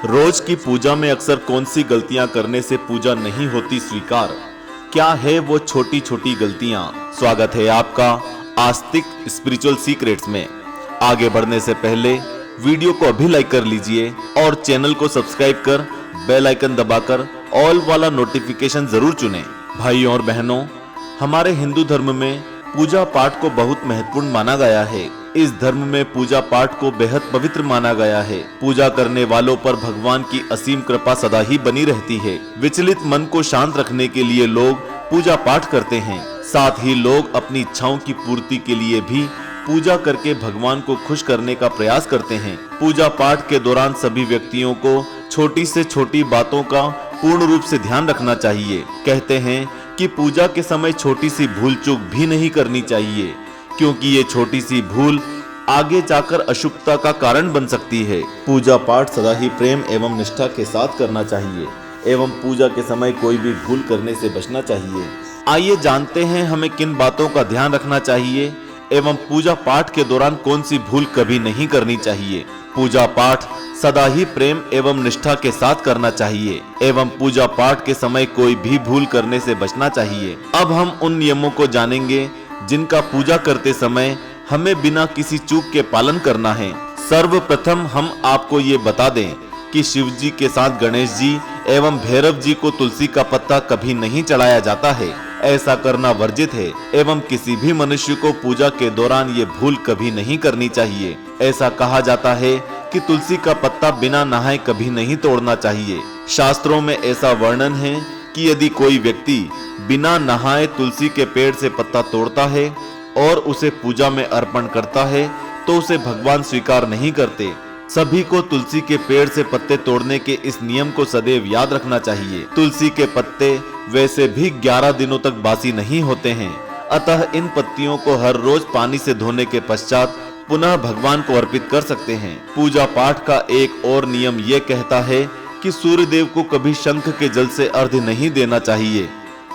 रोज की पूजा में अक्सर कौन सी गलतियां करने से पूजा नहीं होती स्वीकार? क्या है वो छोटी छोटी गलतियां? स्वागत है आपका आस्तिक स्पिरिचुअल सीक्रेट्स में। आगे बढ़ने से पहले वीडियो को अभी लाइक कर लीजिए और चैनल को सब्सक्राइब कर बेल आइकन दबाकर ऑल वाला नोटिफिकेशन जरूर चुनें। भाइयों और बहनों, हमारे हिंदू धर्म में पूजा पाठ को बहुत महत्वपूर्ण माना गया है। इस धर्म में पूजा पाठ को बेहद पवित्र माना गया है। पूजा करने वालों पर भगवान की असीम कृपा सदा ही बनी रहती है। विचलित मन को शांत रखने के लिए लोग पूजा पाठ करते हैं। साथ ही लोग अपनी इच्छाओं की पूर्ति के लिए भी पूजा करके भगवान को खुश करने का प्रयास करते हैं। पूजा पाठ के दौरान सभी व्यक्तियों को छोटी से छोटी बातों का पूर्ण रूप से ध्यान रखना चाहिए। कहते हैं कि पूजा के समय छोटी सी भूल चूक भी नहीं करनी चाहिए, क्योंकि ये छोटी सी भूल आगे जाकर अशुभता का कारण बन सकती है। पूजा पाठ सदा ही प्रेम एवं निष्ठा के साथ करना चाहिए एवं पूजा के समय कोई भी भूल करने से बचना चाहिए। आइए जानते हैं हमें किन बातों का ध्यान रखना चाहिए एवं पूजा पाठ के दौरान कौन सी भूल कभी नहीं करनी चाहिए। पूजा पाठ सदा ही प्रेम एवं निष्ठा के साथ करना चाहिए एवं पूजा पाठ के समय कोई भी भूल करने से बचना चाहिए। अब हम उन नियमों को जानेंगे जिनका पूजा करते समय हमें बिना किसी चूक के पालन करना है। सर्वप्रथम हम आपको ये बता दें कि शिव जी के साथ गणेश जी एवं भैरव जी को तुलसी का पत्ता कभी नहीं चढ़ाया जाता है। ऐसा करना वर्जित है एवं किसी भी मनुष्य को पूजा के दौरान ये भूल कभी नहीं करनी चाहिए। ऐसा कहा जाता है कि तुलसी का पत्ता बिना नहाए कभी नहीं तोड़ना चाहिए। शास्त्रों में ऐसा वर्णन है कि यदि कोई व्यक्ति बिना नहाए तुलसी के पेड़ से पत्ता तोड़ता है और उसे पूजा में अर्पण करता है तो उसे भगवान स्वीकार नहीं करते। सभी को तुलसी के पेड़ से पत्ते तोड़ने के इस नियम को सदैव याद रखना चाहिए। तुलसी के पत्ते वैसे भी 11 दिनों तक बासी नहीं होते हैं, अतः इन पत्तियों को हर रोज पानी से धोने के पश्चात पुनः भगवान को अर्पित कर सकते हैं। पूजा पाठ का एक और नियम ये कहता है कि सूर्य देव को कभी शंख के जल से अर्घ्य नहीं देना चाहिए।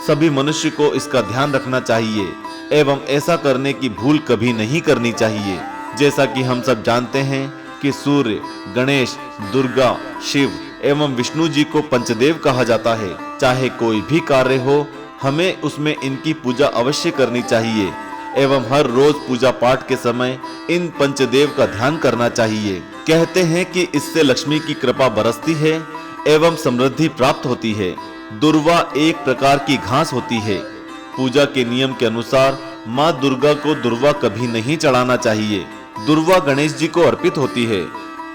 सभी मनुष्य को इसका ध्यान रखना चाहिए एवं ऐसा करने की भूल कभी नहीं करनी चाहिए। जैसा कि हम सब जानते हैं कि सूर्य, गणेश, दुर्गा, शिव एवं विष्णु जी को पंचदेव कहा जाता है। चाहे कोई भी कार्य हो, हमें उसमें इनकी पूजा अवश्य करनी चाहिए एवं हर रोज पूजा पाठ के समय इन पंचदेव का ध्यान करना चाहिए। कहते हैं कि इससे लक्ष्मी की कृपा बरसती है एवं समृद्धि प्राप्त होती है। दुर्वा एक प्रकार की घास होती है। पूजा के नियम के अनुसार माँ दुर्गा को दुर्वा कभी नहीं चढ़ाना चाहिए। दुर्वा गणेश जी को अर्पित होती है।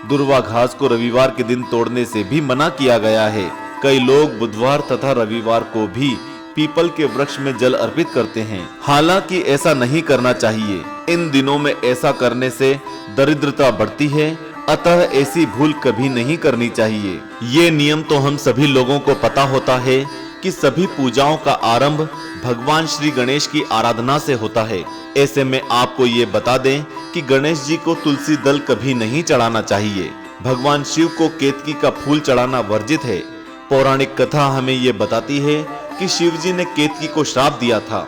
दुर्वा घास को रविवार के दिन तोड़ने से भी मना किया गया है। कई लोग बुधवार तथा रविवार को भी पीपल के वृक्ष में जल अर्पित करते हैं। हालांकि ऐसा नहीं करना चाहिए। इन दिनों में ऐसा करने से दरिद्रता बढ़ती है, अतः ऐसी भूल कभी नहीं करनी चाहिए। ये नियम तो हम सभी लोगों को पता होता है कि सभी पूजाओं का आरंभ भगवान श्री गणेश की आराधना से होता है। ऐसे में आपको ये बता दें कि गणेश जी को तुलसी दल कभी नहीं चढ़ाना चाहिए। भगवान शिव को केतकी का फूल चढ़ाना वर्जित है। पौराणिक कथा हमें ये बताती है कि शिव जी ने केतकी को श्राप दिया था,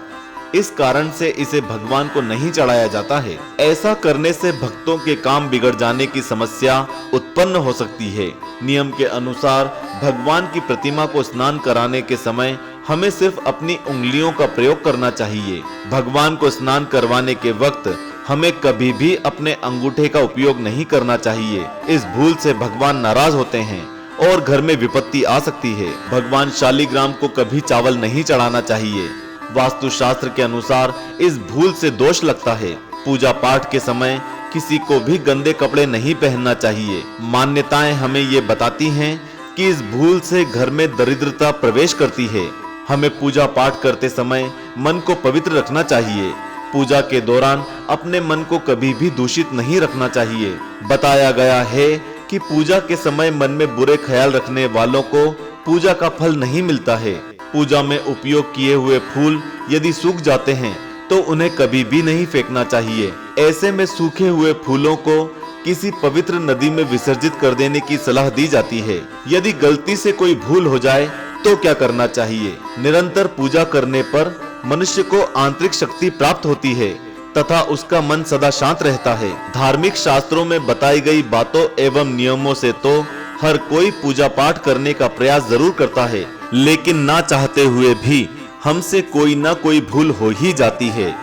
इस कारण से इसे भगवान को नहीं चढ़ाया जाता है। ऐसा करने से भक्तों के काम बिगड़ जाने की समस्या उत्पन्न हो सकती है। नियम के अनुसार भगवान की प्रतिमा को स्नान कराने के समय हमें सिर्फ अपनी उंगलियों का प्रयोग करना चाहिए। भगवान को स्नान करवाने के वक्त हमें कभी भी अपने अंगूठे का उपयोग नहीं करना चाहिए। इस भूल से भगवान नाराज होते हैं और घर में विपत्ति आ सकती है। भगवान शालिग्राम को कभी चावल नहीं चढ़ाना चाहिए। वास्तु शास्त्र के अनुसार इस भूल से दोष लगता है। पूजा पाठ के समय किसी को भी गंदे कपड़े नहीं पहनना चाहिए। मान्यताएं हमें ये बताती हैं कि इस भूल से घर में दरिद्रता प्रवेश करती है। हमें पूजा पाठ करते समय मन को पवित्र रखना चाहिए। पूजा के दौरान अपने मन को कभी भी दूषित नहीं रखना चाहिए। बताया गया है कि पूजा के समय मन में बुरे ख्याल रखने वालों को पूजा का फल नहीं मिलता है। पूजा में उपयोग किए हुए फूल यदि सूख जाते हैं तो उन्हें कभी भी नहीं फेंकना चाहिए। ऐसे में सूखे हुए फूलों को किसी पवित्र नदी में विसर्जित कर देने की सलाह दी जाती है। यदि गलती से कोई भूल हो जाए तो क्या करना चाहिए? निरंतर पूजा करने पर मनुष्य को आंतरिक शक्ति प्राप्त होती है तथा उसका मन सदा शांत रहता है। धार्मिक शास्त्रों में बताई गई बातों एवं नियमों से तो हर कोई पूजा पाठ करने का प्रयास जरूर करता है, लेकिन ना चाहते हुए भी हमसे कोई ना कोई भूल हो ही जाती है।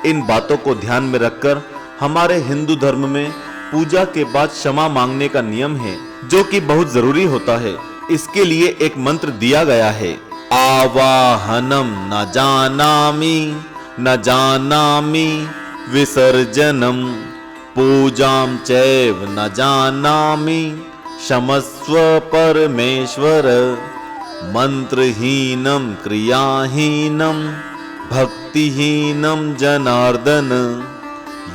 इन बातों को ध्यान में रखकर हमारे हिंदू धर्म में पूजा के बाद क्षमा मांगने का नियम है, जो कि बहुत जरूरी होता है। इसके लिए एक मंत्र दिया गया है, आवाहनम न जानामि विसर्जनम पूजाम चैव न जानामि क्षमस्व परमेश्वर मंत्रहीनम क्रियाहीनम भक्तिहीनम जनार्दन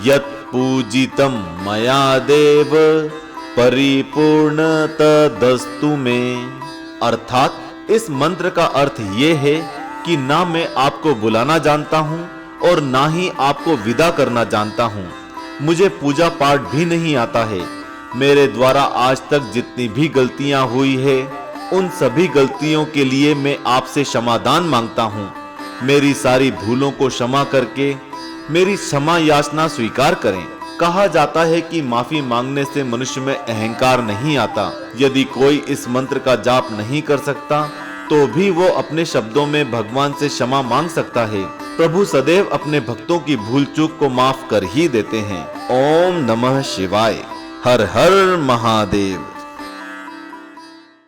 यत् पूजितम मया देव परिपूर्ण तदस्तु में। अर्थात इस मंत्र का अर्थ ये है कि ना मैं आपको बुलाना जानता हूँ और ना ही आपको विदा करना जानता हूँ। मुझे पूजा पाठ भी नहीं आता है। मेरे द्वारा आज तक जितनी भी गलतियां हुई है, उन सभी गलतियों के लिए मैं आपसे क्षमादान मांगता हूँ। मेरी सारी भूलों को क्षमा करके मेरी क्षमा याचना स्वीकार करें। कहा जाता है कि माफी मांगने से मनुष्य में अहंकार नहीं आता। यदि कोई इस मंत्र का जाप नहीं कर सकता तो भी वो अपने शब्दों में भगवान से क्षमा मांग सकता है। प्रभु सदैव अपने भक्तों की भूल चूक को माफ कर ही देते हैं। ओम नमः शिवाय। हर हर महादेव।